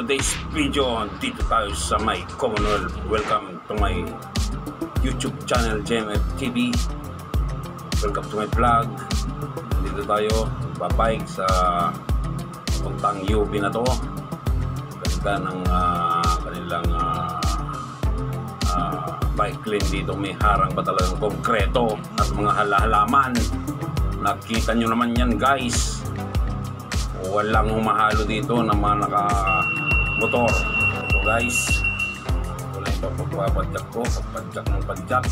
today's video, dito tayo sa may Commonwealth. Welcome to my YouTube channel, JMF TV. Welcome to my vlog. Dito tayo babike sa puntang UB na to. Ganda ng kanilang bike lane dito. May harang pa talagang konkreto at mga halaman. Nakita nyo naman yan, guys. Walang humahalo dito ng mga naka-motor. Ito, guys, wala yung pagpapadyak ko, pagpadyak ng padyak.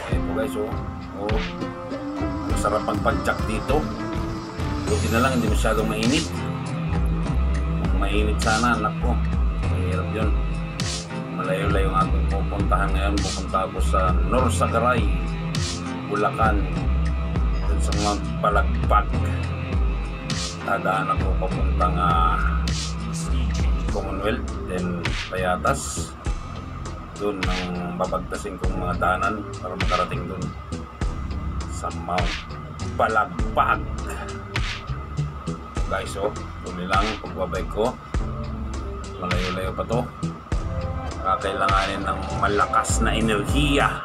Ito, guys, masarap pagpadyak dito. Buti na lang hindi masyadong mainit. Kung mainit sana, anak ko, mahirap yun. Malayo-layo ang ating pupuntahan ngayon. Pupunta ako sa Norsagaray, Bulacan, sa Mount Palagpag. Tadaan ako papuntang Commonwealth, then Payatas. Doon ang babagtasin kong mga daanan para makarating doon sa Mount Palagpag. Guys, tuloy lang pagbabike ko. Malayo-layo pa to. Kakailanganin ng malakas na enerhiya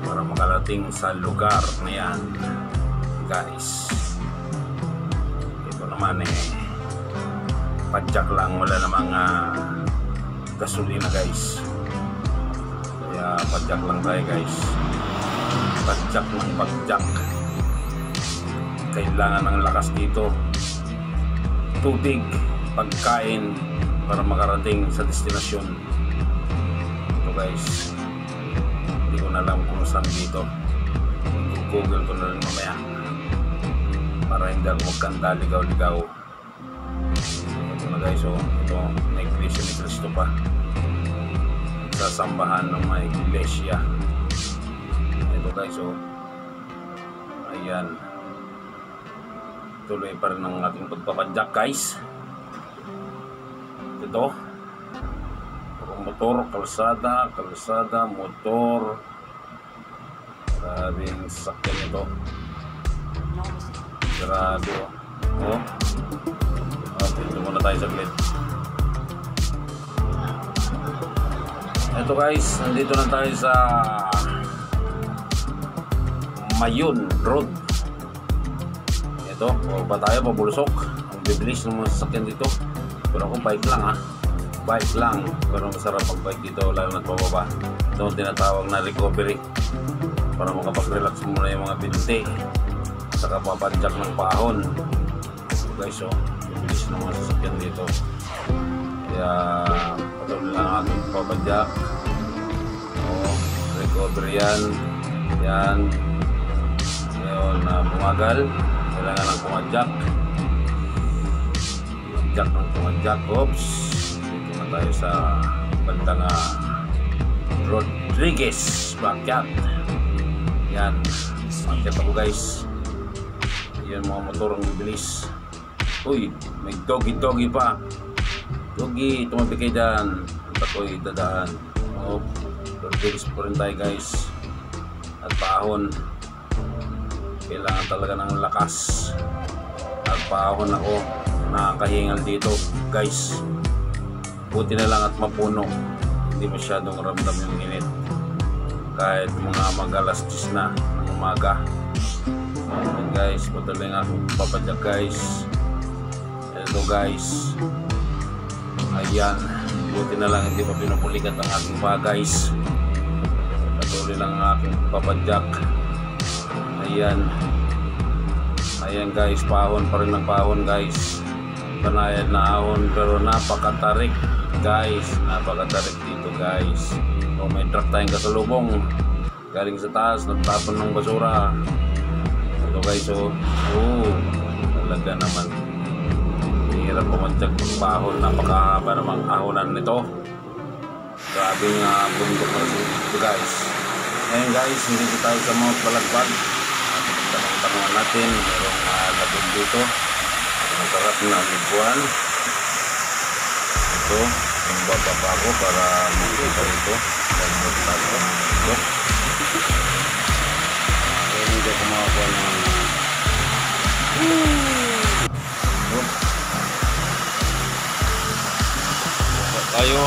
para makarating sa lugar na yan, guys. Naman padyak lang, wala namang gasolina, guys, kaya padyak lang tayo, guys. Padyak ng padyak. Kailangan ng lakas dito, tubig, pagkain para makarating sa destinasyon. Ito, guys, hindi ko na alam kung saan dito. Google ko na rin mamaya para hindi ako magkanta ligaw-ligaw. Ito na, guys, ito, may iglesia ni Cristo pa. Sasambahan ng mga iglesia. Ito, guys, ayan, tuloy pa rin ang ating pagpapadyak, guys. Ito, motor, kalsada, motor. Grabing sasakyan ito. Sarado. Dito muna tayo saglit. Ito, guys, nandito na tayo sa Mayun Road. Ito, pa tayo, pabulusok. Ang bibilis ng mga sasakyan dito. Pero ako bike lang, bike lang. Pero masarap pag bike dito, lalo na't pababa. Ito ang tinatawag na recovery, para makapag-relax muna yung mga binti. Saka papadyak ng pahon. So, guys, bibilis ng mga sasakyan dito. Kaya patuloy lang ating papadyak. Recovery yan. Yan. Ngayon, bumagal. Kailangan ng pumadyak. Pumadyak ng pumadyak. Oops. Dito na tayo sa bandang Rodriguez Backyard. Yan. Backyard ako, guys. Yan, mga motor ang bibilis. Uy, may doggy pa. Doggy, tumabi kayo dyan. At ako'y dadaan. Rodriguez pa rin tayo, guys. At paahon. Kailangan talaga ng lakas. At paahon ako. Nakakahingal dito, guys. Buti na lang at mapuno. Hindi masyadong ramdam yung init. Kahit mga mag-alas 10 na ng umaga. And, guys, patuloy nga akong papadyak, guys. Ito, guys. Ayan. Buti na lang hindi pa pinupulikat ang aking paa, guys. Patuloy lang ang aking papadyak. Ayan. Ayan, guys. Pahon pa rin ng pahon, guys. Banayad na ahon, pero napakatarik, guys. Napakatarik dito, guys. May truck tayong kasalubong galing sa taas, nagtapon ng basura. Ito, guys, talaga naman hirap pumadyak ng pahon. Napakahaba namang ahonan nito. Grabe nga bundok na ito, guys. Ngayon, guys, hindi tayo sa Mount Palagpag. Tanong natin, mayroong labog dito. Masarap na libuan. Ito, yung bababa ko para makita ito. Dahil magta ko. Ito. Kaya hindi ko makakuha ng tayo.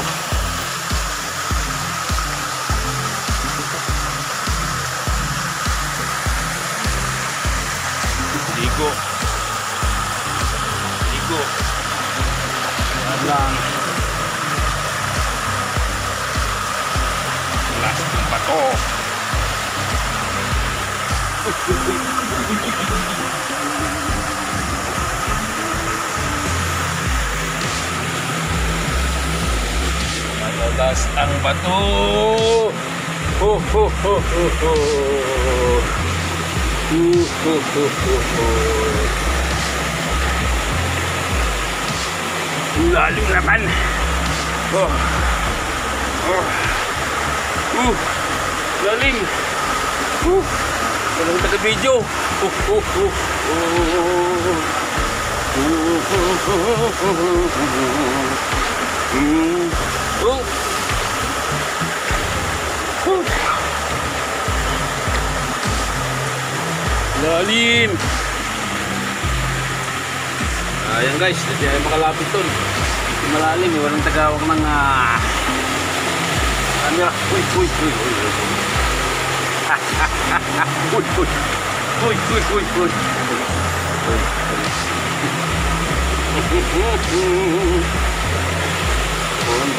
Ligo. Ligo. Yan lang. Last ng bato. Madalas ang bato. Ho ho ho ho ho. Lalim naman. Lalim. Walang taga-video. Lalim. Ayan guys, hindi ay makalapit dun. Malalim, walang tagawag ng camera. Uy.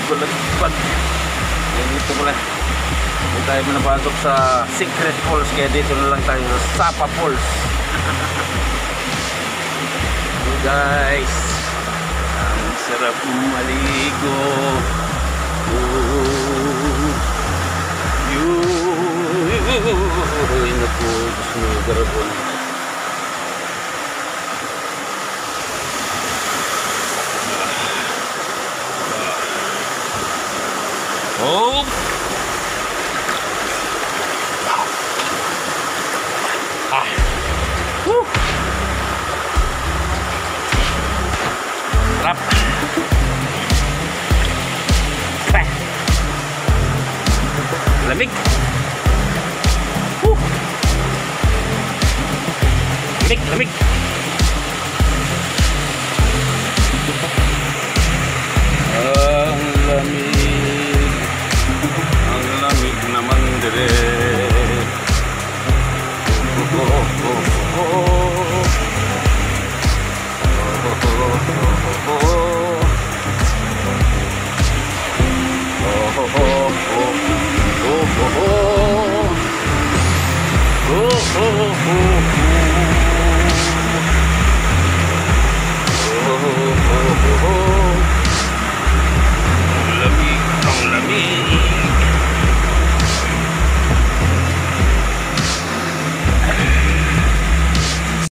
Balagpag. Dito pala. Hindi tayo manapasok sa Secret Falls, kaya dito na lang tayo sa Sapa Falls. So guys, ang sarap maligo. Ay naku, gusto nyo garapon. Oh! Sarap. Lamig. Lamig. Ang lamig naman dire. Oh